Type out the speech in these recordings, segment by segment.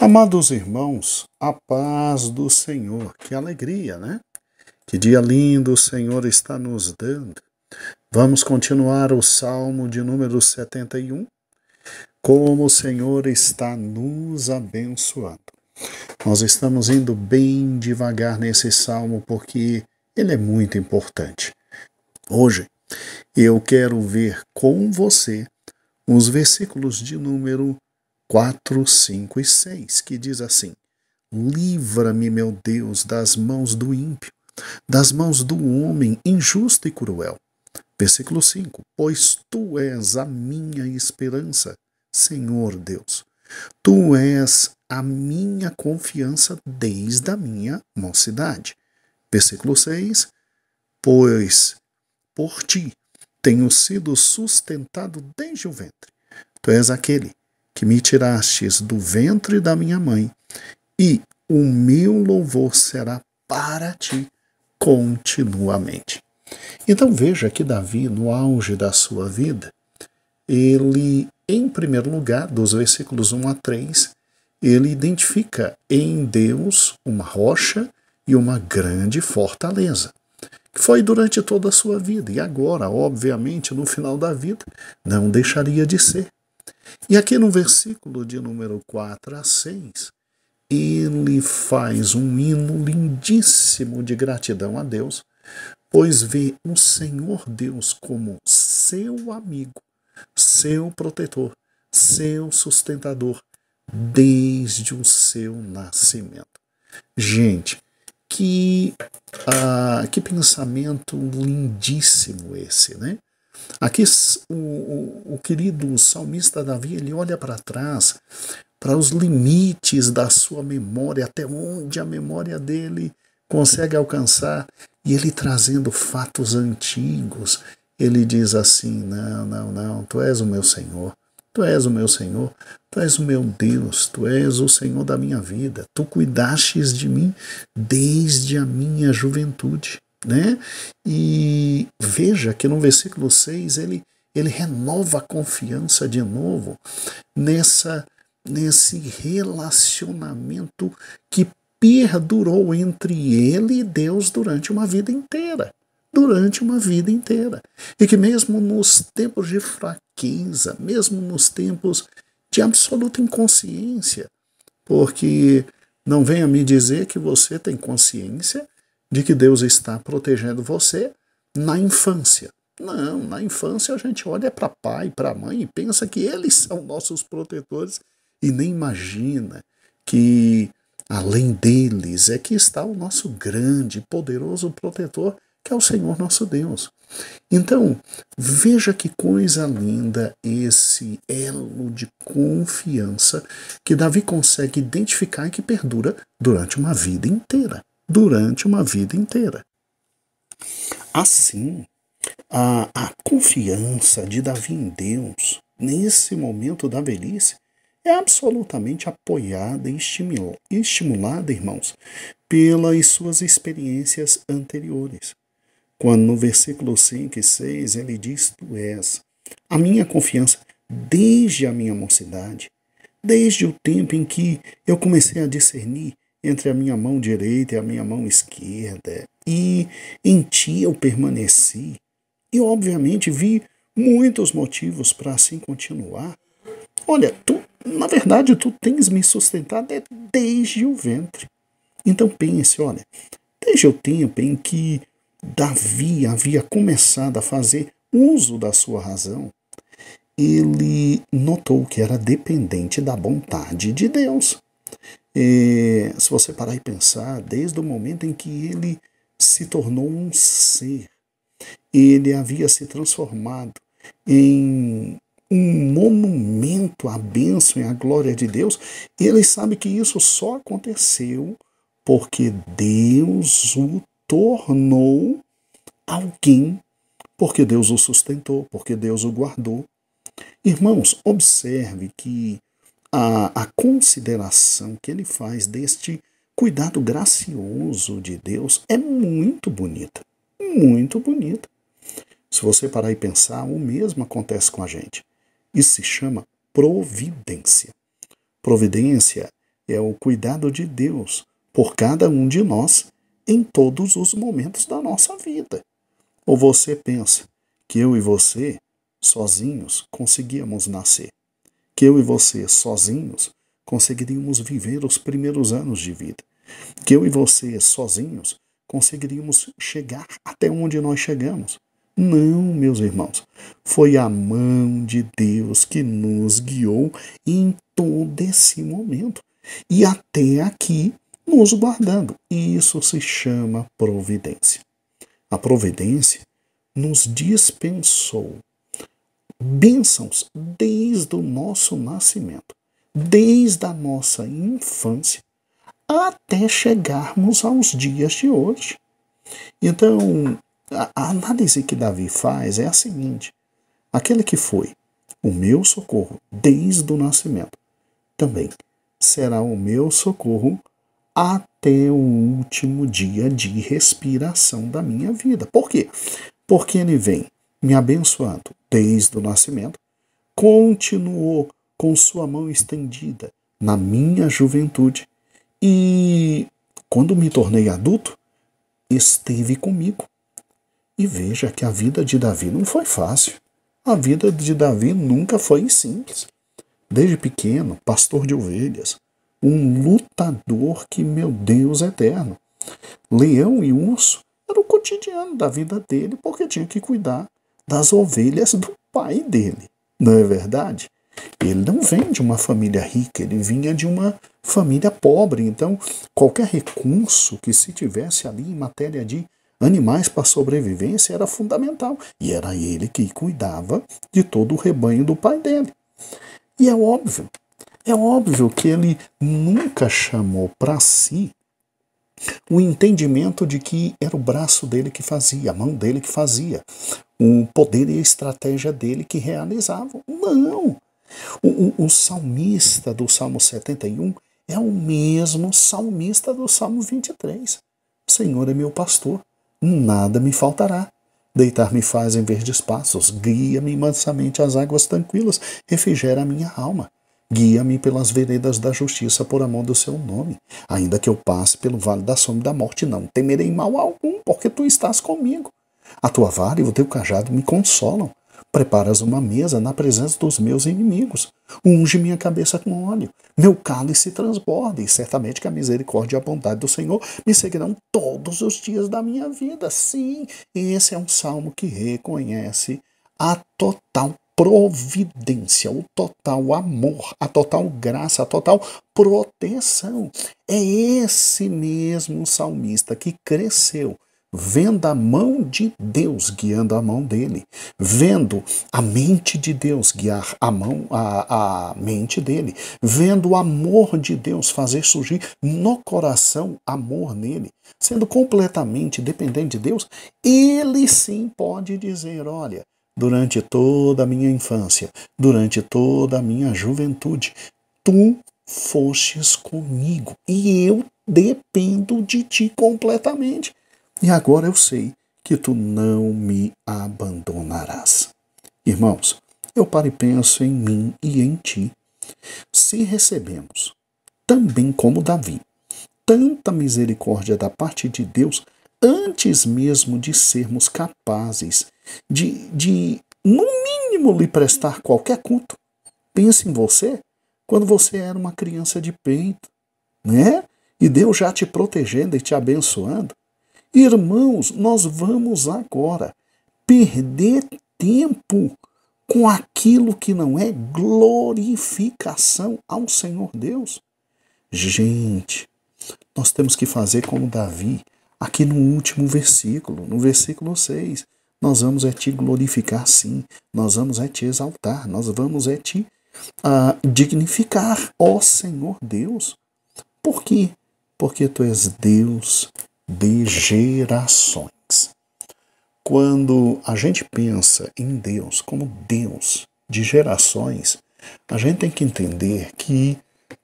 Amados irmãos, a paz do Senhor, que alegria, né? Que dia lindo o Senhor está nos dando. Vamos continuar o Salmo de número 71, como o Senhor está nos abençoando. Nós estamos indo bem devagar nesse Salmo porque ele é muito importante. Hoje eu quero ver com você os versículos de número 4, 5 e 6, que diz assim: Livra-me, meu Deus, das mãos do ímpio, das mãos do homem injusto e cruel. Versículo 5: Pois tu és a minha esperança, Senhor Deus. Tu és a minha confiança desde a minha mocidade. Versículo 6: Pois por ti tenho sido sustentado desde o ventre. Tu és aquele que me tirastes do ventre da minha mãe, e o meu louvor será para ti continuamente. Então veja que Davi, no auge da sua vida, ele, em primeiro lugar, dos versículos 1 a 3, ele identifica em Deus uma rocha e uma grande fortaleza, que foi durante toda a sua vida, e agora, obviamente, no final da vida, não deixaria de ser. E aqui no versículo de número 4 a 6, ele faz um hino lindíssimo de gratidão a Deus, pois vê o Senhor Deus como seu amigo, seu protetor, seu sustentador, desde o seu nascimento. Gente, que pensamento lindíssimo esse, né? Aqui o querido salmista Davi, ele olha para trás, para os limites da sua memória, até onde a memória dele consegue alcançar, e ele trazendo fatos antigos, ele diz assim: não, tu és o meu Senhor, tu és o meu Senhor, tu és o meu Deus, tu és o Senhor da minha vida, tu cuidastes de mim desde a minha juventude. Né? E veja que no versículo 6 ele renova a confiança de novo nesse relacionamento que perdurou entre ele e Deus durante uma vida inteira. Durante uma vida inteira. E que mesmo nos tempos de fraqueza, mesmo nos tempos de absoluta inconsciência, porque não venha me dizer que você tem consciência de que Deus está protegendo você na infância. Não, na infância a gente olha para pai, para mãe e pensa que eles são nossos protetores e nem imagina que além deles é que está o nosso grande, poderoso protetor, que é o Senhor nosso Deus. Então, veja que coisa linda esse elo de confiança que Davi consegue identificar e que perdura durante uma vida inteira. Durante uma vida inteira. Assim, a confiança de Davi em Deus, nesse momento da velhice, é absolutamente apoiada e estimulada, irmãos, pelas suas experiências anteriores. Quando no versículo 5 e 6 ele diz: Tu és a minha confiança desde a minha mocidade, desde o tempo em que eu comecei a discernir entre a minha mão direita e a minha mão esquerda, e em ti eu permaneci, e obviamente vi muitos motivos para assim continuar. Olha, na verdade, tu tens me sustentado desde o ventre. Então pense, olha, desde o tempo em que Davi havia começado a fazer uso da sua razão, ele notou que era dependente da vontade de Deus. Se você parar e pensar, desde o momento em que ele se tornou um ser, ele havia se transformado em um monumento à bênção e à glória de Deus, e ele sabe que isso só aconteceu porque Deus o tornou alguém, porque Deus o sustentou, porque Deus o guardou. Irmãos, observe que a consideração que ele faz deste cuidado gracioso de Deus é muito bonita. Muito bonita. Se você parar e pensar, o mesmo acontece com a gente. Isso se chama providência. Providência é o cuidado de Deus por cada um de nós em todos os momentos da nossa vida. Ou você pensa que eu e você, sozinhos, conseguíamos nascer? Que eu e você, sozinhos, conseguiríamos viver os primeiros anos de vida? Que eu e você, sozinhos, conseguiríamos chegar até onde nós chegamos? Não, meus irmãos. Foi a mão de Deus que nos guiou em todo esse momento. E até aqui nos guardando. E isso se chama providência. A providência nos dispensou bênçãos desde o nosso nascimento, desde a nossa infância, até chegarmos aos dias de hoje. Então, a análise que Davi faz é a seguinte: aquele que foi o meu socorro desde o nascimento, também será o meu socorro até o último dia de respiração da minha vida. Por quê? Porque ele vem me abençoando desde o nascimento, continuou com sua mão estendida na minha juventude e, quando me tornei adulto, esteve comigo. E veja que a vida de Davi não foi fácil. A vida de Davi nunca foi simples. Desde pequeno, pastor de ovelhas, um lutador que, meu Deus eterno, leão e urso era o cotidiano da vida dele, porque tinha que cuidar das ovelhas do pai dele. Não é verdade? Ele não vem de uma família rica, ele vinha de uma família pobre. Então, qualquer recurso que se tivesse ali em matéria de animais para sobrevivência era fundamental. E era ele que cuidava de todo o rebanho do pai dele. E é óbvio que ele nunca chamou para si o entendimento de que era o braço dele que fazia, a mão dele que fazia, o poder e a estratégia dele que realizavam. Não! O salmista do Salmo 71 é o mesmo salmista do Salmo 23. O Senhor é meu pastor, nada me faltará. Deitar-me faz em verdes passos, guia-me mansamente às águas tranquilas, refrigera a minha alma. Guia-me pelas veredas da justiça por amor do seu nome. Ainda que eu passe pelo vale da sombra da morte, não temerei mal algum, porque tu estás comigo. A tua vara e o teu cajado me consolam. Preparas uma mesa na presença dos meus inimigos. Unge minha cabeça com óleo. Meu cálice transborda, e certamente que a misericórdia e a bondade do Senhor me seguirão todos os dias da minha vida. Sim, esse é um salmo que reconhece a total providência, o total amor, a total graça, a total proteção. É esse mesmo salmista que cresceu vendo a mão de Deus guiando a mão dele, vendo a mente de Deus guiar a mente dele, vendo o amor de Deus fazer surgir no coração amor nele, sendo completamente dependente de Deus, ele sim pode dizer: olha, durante toda a minha infância, durante toda a minha juventude, tu fostes comigo e eu dependo de ti completamente. E agora eu sei que tu não me abandonarás. Irmãos, eu paro e penso em mim e em ti. Se recebemos, também como Davi, tanta misericórdia da parte de Deus, antes mesmo de sermos capazes de no mínimo, lhe prestar qualquer culto. Pense em você, quando você era uma criança de peito, né? E Deus já te protegendo e te abençoando. Irmãos, nós vamos agora perder tempo com aquilo que não é glorificação ao Senhor Deus. Gente, nós temos que fazer como Davi, aqui no último versículo, no versículo 6. Nós vamos te glorificar sim, nós vamos te exaltar, nós vamos te dignificar, ó Senhor Deus. Por quê? Porque tu és Deus de gerações. Quando a gente pensa em Deus como Deus de gerações, a gente tem que entender que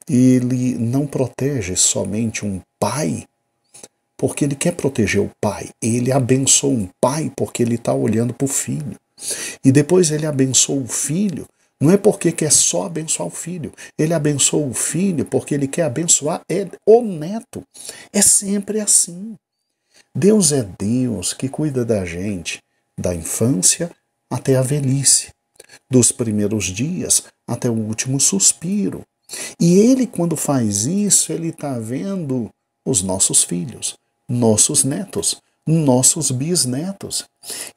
ele não protege somente um pai porque ele quer proteger o pai. Ele abençoa um pai porque ele está olhando para o filho. E depois ele abençoa o filho Não é porque quer só abençoar o filho. Ele abençoa o filho porque ele quer abençoar o neto. É sempre assim. Deus é Deus que cuida da gente da infância até a velhice, dos primeiros dias até o último suspiro. E ele, quando faz isso, ele está vendo os nossos filhos, nossos netos, nossos bisnetos.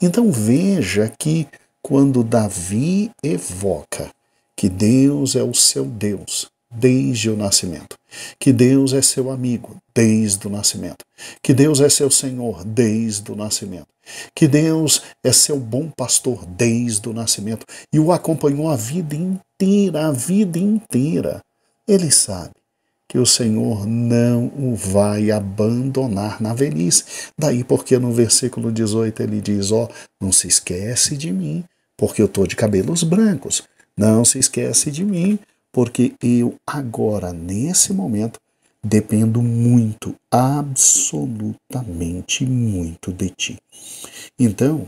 Então veja que quando Davi evoca que Deus é o seu Deus desde o nascimento, que Deus é seu amigo desde o nascimento, que Deus é seu Senhor desde o nascimento, que Deus é seu bom pastor desde o nascimento e o acompanhou a vida inteira. Ele sabe que o Senhor não o vai abandonar na velhice. Daí porque no versículo 18 ele diz, não se esquece de mim, porque eu estou de cabelos brancos. Não se esquece de mim, porque eu agora, nesse momento, dependo muito, absolutamente muito de ti. Então,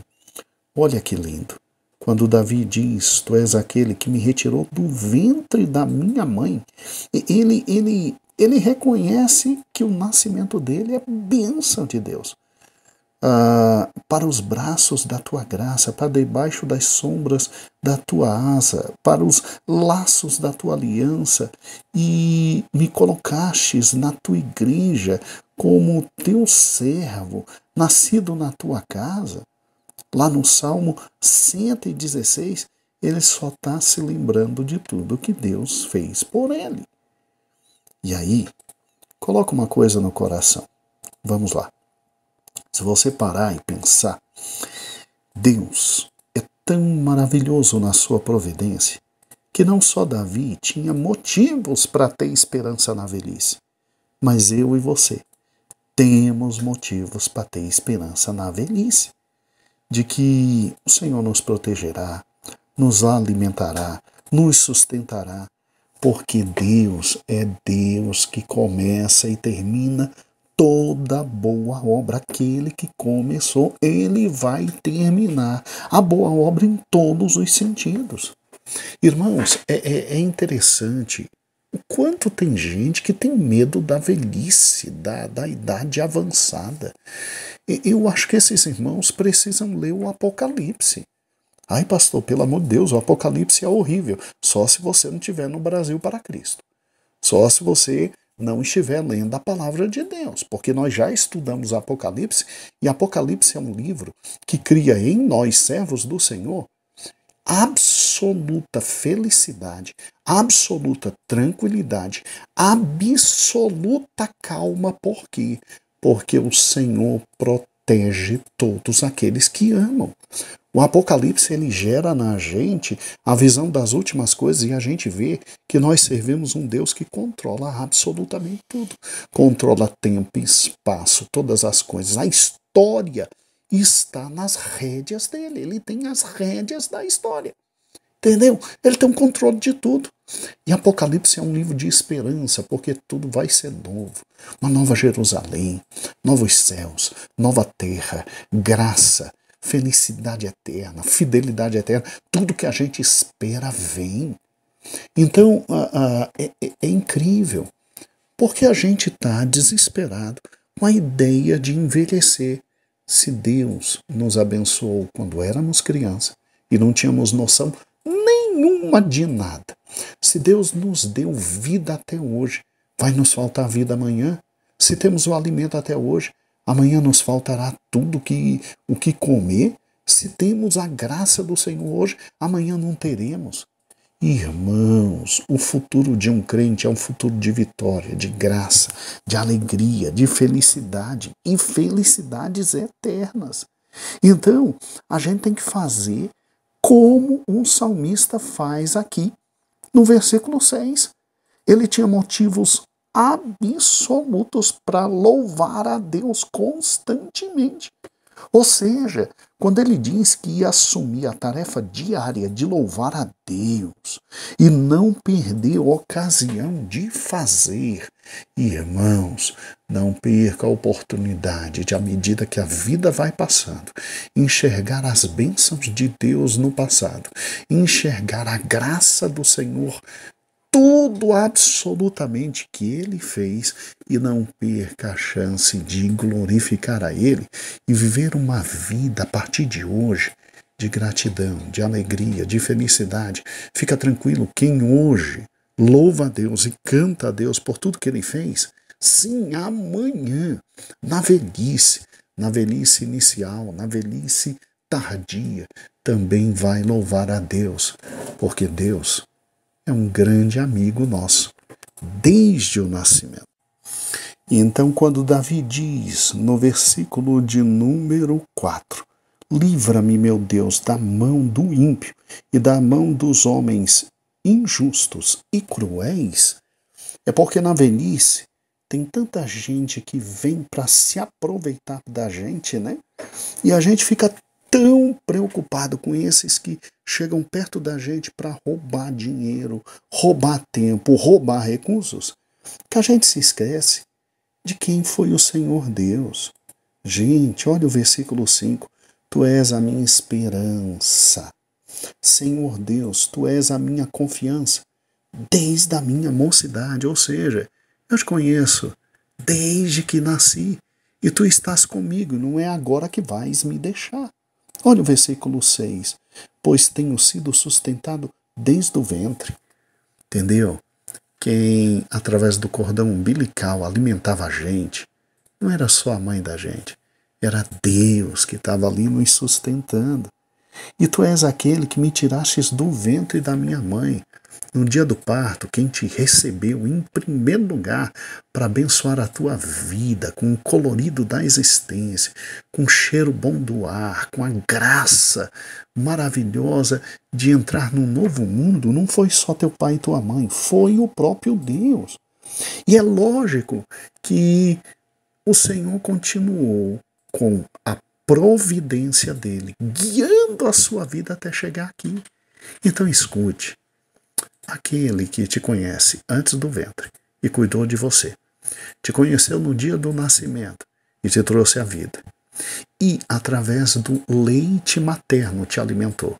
olha que lindo. Quando Davi diz, tu és aquele que me retirou do ventre da minha mãe, ele reconhece que o nascimento dele é bênção de Deus. Para os braços da tua graça, para debaixo das sombras da tua asa, para os laços da tua aliança, e me colocastes na tua igreja como teu servo, nascido na tua casa. Lá no Salmo 116, ele só está se lembrando de tudo que Deus fez por ele. E aí, coloca uma coisa no coração. Vamos lá. Se você parar e pensar, Deus é tão maravilhoso na sua providência que não só Davi tinha motivos para ter esperança na velhice, mas eu e você temos motivos para ter esperança na velhice, de que o Senhor nos protegerá, nos alimentará, nos sustentará, porque Deus é Deus que começa e termina toda boa obra. Aquele que começou, ele vai terminar a boa obra em todos os sentidos. Irmãos, é interessante o quanto tem gente que tem medo da velhice, da idade avançada. Eu acho que esses irmãos precisam ler o Apocalipse. Ai, pastor, pelo amor de Deus, o Apocalipse é horrível. Só se você não estiver no Brasil para Cristo. Só se você não estiver lendo a palavra de Deus, porque nós já estudamos Apocalipse, e Apocalipse é um livro que cria em nós, servos do Senhor, absoluta felicidade, absoluta tranquilidade, absoluta calma. Por quê? Porque o Senhor protege todos aqueles que amam. O Apocalipse, ele gera na gente a visão das últimas coisas, e a gente vê que nós servimos um Deus que controla absolutamente tudo. Controla tempo e espaço, todas as coisas. A história está nas rédeas dele. Ele tem as rédeas da história. Entendeu? Ele tem um controle de tudo. E Apocalipse é um livro de esperança, porque tudo vai ser novo. Uma nova Jerusalém, novos céus, nova terra, graça, felicidade eterna, fidelidade eterna. Tudo que a gente espera vem. Então, é incrível, porque a gente está desesperado com a ideia de envelhecer. Se Deus nos abençoou quando éramos crianças e não tínhamos noção nenhuma de nada, se Deus nos deu vida até hoje, vai nos faltar vida amanhã? Se temos o alimento até hoje, amanhã nos faltará tudo o que comer? Se temos a graça do Senhor hoje, amanhã não teremos. Irmãos, o futuro de um crente é um futuro de vitória, de graça, de alegria, de felicidade e felicidades eternas. Então, a gente tem que fazer como o salmista faz aqui no versículo 6. Ele tinha motivos absolutos para louvar a Deus constantemente. Ou seja, quando ele diz que ia assumir a tarefa diária de louvar a Deus e não perder a ocasião de fazer, irmãos, não perca a oportunidade de, à medida que a vida vai passando, enxergar as bênçãos de Deus no passado, enxergar a graça do Senhor, tudo absolutamente que ele fez, e não perca a chance de glorificar a ele e viver uma vida a partir de hoje de gratidão, de alegria, de felicidade. Fica tranquilo, quem hoje louva a Deus e canta a Deus por tudo que ele fez, sim, amanhã, na velhice inicial, na velhice tardia, também vai louvar a Deus, porque Deus é um grande amigo nosso, desde o nascimento. Então, quando Davi diz, no versículo de número 4, livra-me, meu Deus, da mão do ímpio e da mão dos homens injustos e cruéis, é porque na velhice tem tanta gente que vem para se aproveitar da gente, né? E a gente fica tão preocupado com esses que chegam perto da gente para roubar dinheiro, roubar tempo, roubar recursos, que a gente se esquece de quem foi o Senhor Deus. Gente, olha o versículo 5. Tu és a minha esperança. Senhor Deus, tu és a minha confiança desde a minha mocidade, ou seja, eu te conheço desde que nasci e tu estás comigo, não é agora que vais me deixar. Olha o versículo 6. Pois tenho sido sustentado desde o ventre. Entendeu? Quem, através do cordão umbilical, alimentava a gente, não era só a mãe da gente, era Deus que estava ali nos sustentando. E tu és aquele que me tirastes do ventre da minha mãe. No dia do parto, quem te recebeu em primeiro lugar para abençoar a tua vida com o colorido da existência, com o cheiro bom do ar, com a graça maravilhosa de entrar num novo mundo, não foi só teu pai e tua mãe, foi o próprio Deus. E é lógico que o Senhor continuou com a providência dele, guiando a sua vida até chegar aqui. Então escute, aquele que te conhece antes do ventre e cuidou de você, te conheceu no dia do nascimento e te trouxe a vida, e através do leite materno te alimentou,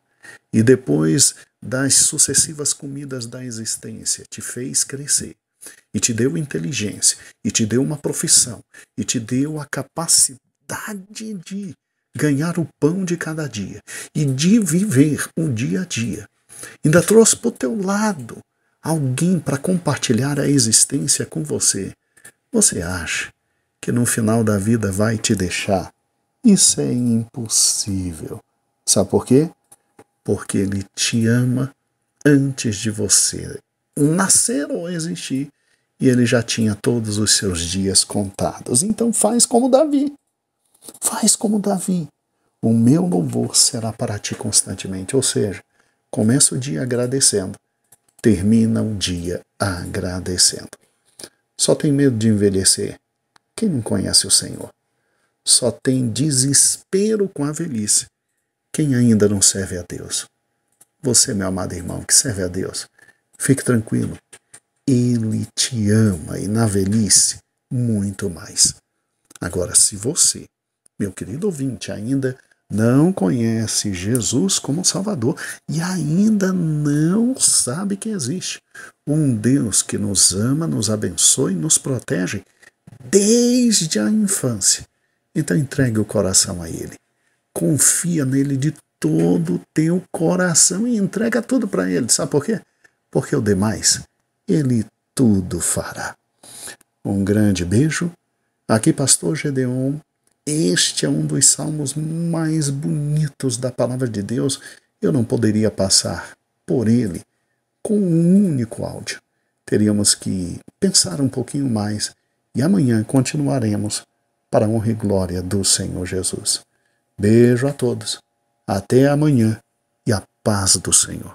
e depois das sucessivas comidas da existência te fez crescer, e te deu inteligência, e te deu uma profissão, e te deu a capacidade de ganhar o pão de cada dia e de viver o dia a dia. Ainda trouxe para o teu lado alguém para compartilhar a existência com você. Você acha que no final da vida vai te deixar? Isso é impossível. Sabe por quê? Porque ele te ama antes de você nascer ou existir, e ele já tinha todos os seus dias contados. Então faz como Davi. Faz como Davi. O meu louvor será para ti constantemente. Ou seja, começa o dia agradecendo, termina o dia agradecendo. Só tem medo de envelhecer quem não conhece o Senhor. Só tem desespero com a velhice quem ainda não serve a Deus. Você, meu amado irmão, que serve a Deus, fique tranquilo. Ele te ama, e na velhice, muito mais. Agora, se você, meu querido ouvinte, ainda não conhece Jesus como Salvador e ainda não sabe que existe um Deus que nos ama, nos abençoa e nos protege desde a infância, então entregue o coração a Ele. Confia nele de todo o teu coração e entrega tudo para Ele. Sabe por quê? Porque o demais, Ele tudo fará. Um grande beijo. Aqui, Pastor Gedeon. Este é um dos salmos mais bonitos da palavra de Deus. Eu não poderia passar por ele com um único áudio. Teríamos que pensar um pouquinho mais e amanhã continuaremos para a honra e glória do Senhor Jesus. Beijo a todos. Até amanhã e a paz do Senhor.